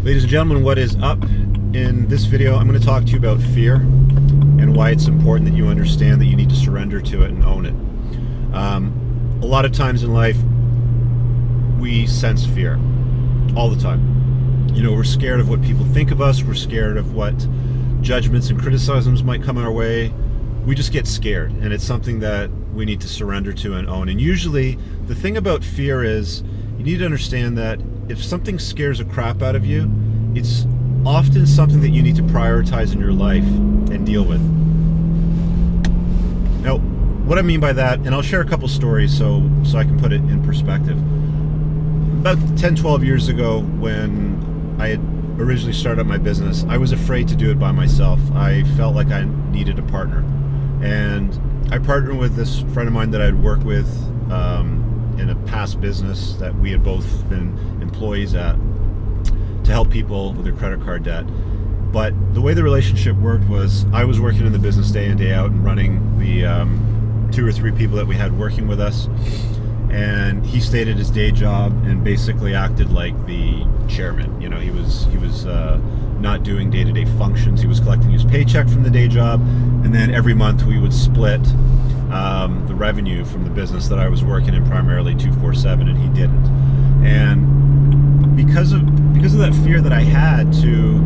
Ladies and gentlemen, what is up? In this video, I'm going to talk to you about fear and why it's important that you understand that you need to surrender to it and own it. A lot of times in life, we sense fear all the time. You know, we're scared of what people think of us. We're scared of what judgments and criticisms might come our way. We just get scared, and it's something that we need to surrender to and own. And usually, the thing about fear is you need to understand that if something scares the crap out of you, it's often something that you need to prioritize in your life and deal with. Now, what I mean by that, and I'll share a couple stories so I can put it in perspective. About 10, 12 years ago, when I had originally started up my business, I was afraid to do it by myself. I felt like I needed a partner. And I partnered with this friend of mine that I'd worked with in a past business that we had both been employees at, to help people with their credit card debt. But the way the relationship worked was I was working in the business day in, day out, and running the 2 or 3 people that we had working with us. And he stayed at his day job and basically acted like the chairman. You know, he was not doing day-to-day functions. He was collecting his paycheck from the day job, and then every month we would split the revenue from the business that I was working in, primarily 247, and he didn't. And because of that fear that I had to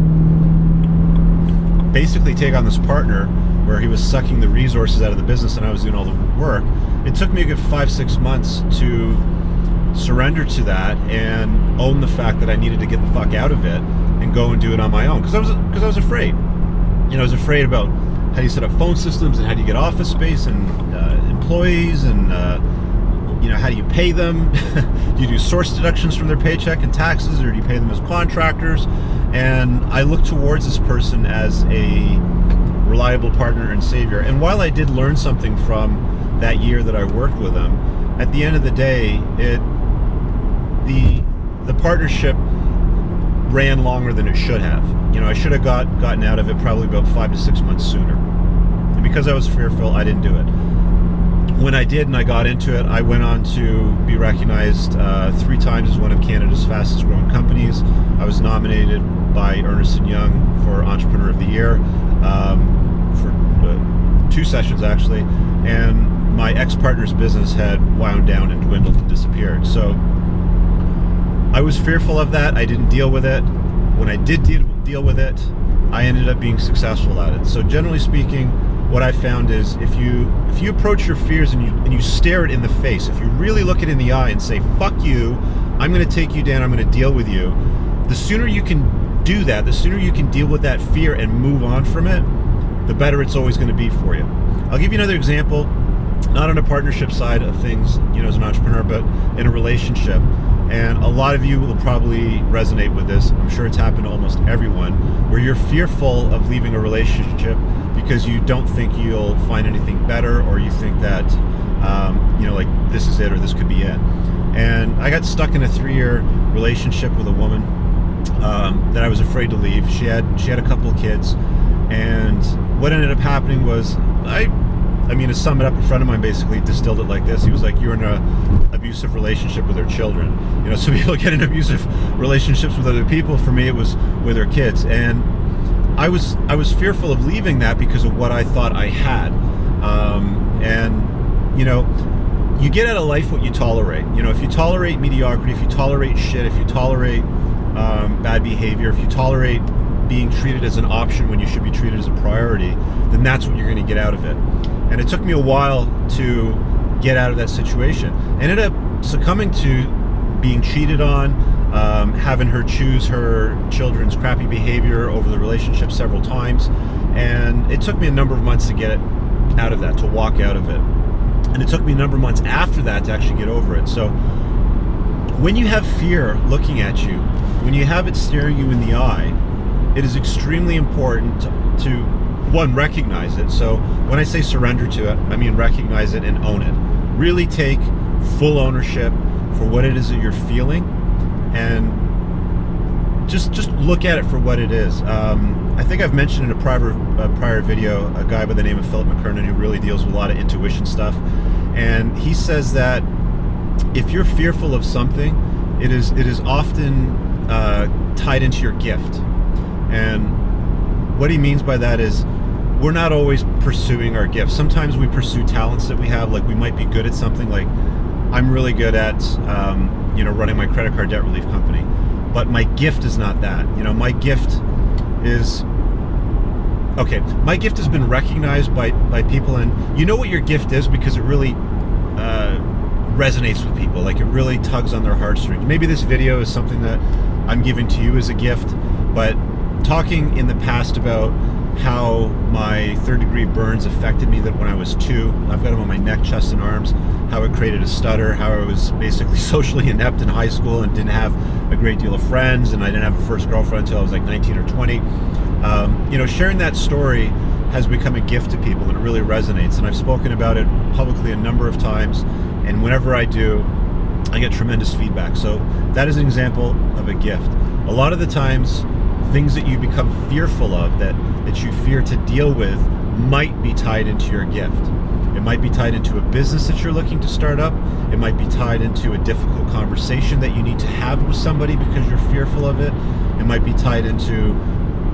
basically take on this partner where he was sucking the resources out of the business and I was doing all the work, it took me a good 5-6 months to surrender to that and own the fact that I needed to get the fuck out of it and go and do it on my own, because I was afraid. You know, I was afraid about how do you set up phone systems and how do you get office space and employees and you know, how do you pay them? Do you do source deductions from their paycheck and taxes, or do you pay them as contractors? And I looked towards this person as a reliable partner and savior. And while I did learn something from that year that I worked with him, at the end of the day, the partnership ran longer than it should have. You know, I should have gotten out of it probably about 5 to 6 months sooner. And because I was fearful, I didn't do it. When I did and I got into it, I went on to be recognized 3 times as one of Canada's fastest growing companies. I was nominated by Ernst & Young for Entrepreneur of the Year for 2 sessions actually, and my ex-partner's business had wound down and dwindled and disappeared. So I was fearful of that. I didn't deal with it. When I did deal with it, I ended up being successful at it. So generally speaking, what I found is if you approach your fears and you stare it in the face, if you really look it in the eye and say, fuck you, I'm going to take you down, I'm going to deal with you, the sooner you can do that, the sooner you can deal with that fear and move on from it, the better it's always going to be for you. I'll give you another example, not on a partnership side of things, you know, as an entrepreneur, but in a relationship. And a lot of you will probably resonate with this. I'm sure it's happened to almost everyone, where you're fearful of leaving a relationship because you don't think you'll find anything better, or you think that, you know, like this is it or this could be it. And I got stuck in a 3-year relationship with a woman that I was afraid to leave. She had a couple of kids, and what ended up happening was I mean, to sum it up, a friend of mine basically distilled it like this. He was like, you're in an abusive relationship with their children. You know, so people get in abusive relationships with other people. For me, it was with their kids. And I was fearful of leaving that because of what I thought I had. And, you know, you get out of life what you tolerate. You know, if you tolerate mediocrity, if you tolerate shit, if you tolerate bad behavior, if you tolerate being treated as an option when you should be treated as a priority, then that's what you're going to get out of it. And it took me a while to get out of that situation. I ended up succumbing to being cheated on, having her choose her children's crappy behavior over the relationship several times. And it took me a number of months to get it out of that, to walk out of it. And it took me a number of months after that to actually get over it. So when you have fear looking at you, when you have it staring you in the eye, it is extremely important to one, recognize it. So when I say surrender to it, I mean recognize it and own it. Really take full ownership for what it is that you're feeling, and just look at it for what it is. I think I've mentioned in a prior video a guy by the name of Philip McKernan who really deals with a lot of intuition stuff, and he says that if you're fearful of something, it is often tied into your gift. And what he means by that is we're not always pursuing our gifts. Sometimes we pursue talents that we have, like we might be good at something. Like I'm really good at running my credit card debt relief company, but my gift is not that. My gift is my gift has been recognized by people, and you know what your gift is because it really resonates with people. Like it really tugs on their heartstrings. Maybe this video is something that I'm giving to you as a gift, but talking in the past about how my third-degree burns affected me that when I was 2, I've got them on my neck, chest, and arms, how it created a stutter, how I was basically socially inept in high school and didn't have a great deal of friends, and I didn't have a first girlfriend until I was like 19 or 20. Sharing that story has become a gift to people, and it really resonates, and I've spoken about it publicly a number of times, and whenever I do, I get tremendous feedback. So that is an example of a gift. A lot of the times, things that you become fearful of, that you fear to deal with, might be tied into your gift. It might be tied into a business that you're looking to start up. It might be tied into a difficult conversation that you need to have with somebody because you're fearful of it. It might be tied into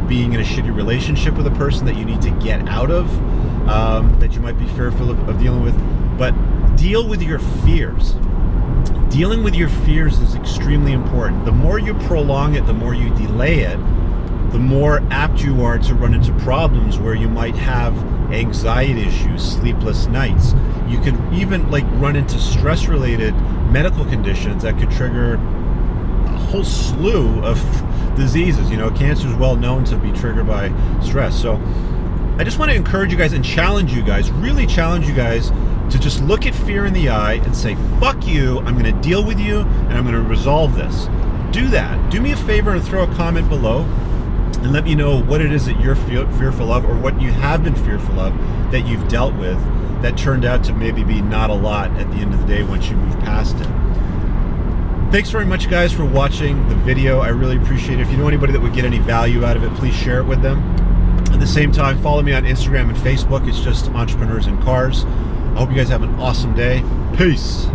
being in a shitty relationship with a person that you need to get out of, that you might be fearful of dealing with. But deal with your fears. Dealing with your fears is extremely important. The more you prolong it, the more you delay it, the more apt you are to run into problems where you might have anxiety issues, sleepless nights. You could even run into stress-related medical conditions that could trigger a whole slew of diseases. Cancer is well known to be triggered by stress. So I just want to encourage you guys and challenge you guys, really challenge you guys to just look at fear in the eye and say, fuck you, I'm going to deal with you and I'm going to resolve this. Do that. Do me a favor and throw a comment below and let me know what it is that you're fearful of, or what you have been fearful of that you've dealt with that turned out to maybe be not a lot at the end of the day once you move past it. Thanks very much, guys, for watching the video. I really appreciate it. If you know anybody that would get any value out of it, please share it with them. At the same time, follow me on Instagram and Facebook. It's just Entrepreneurs in Cars. I hope you guys have an awesome day. Peace.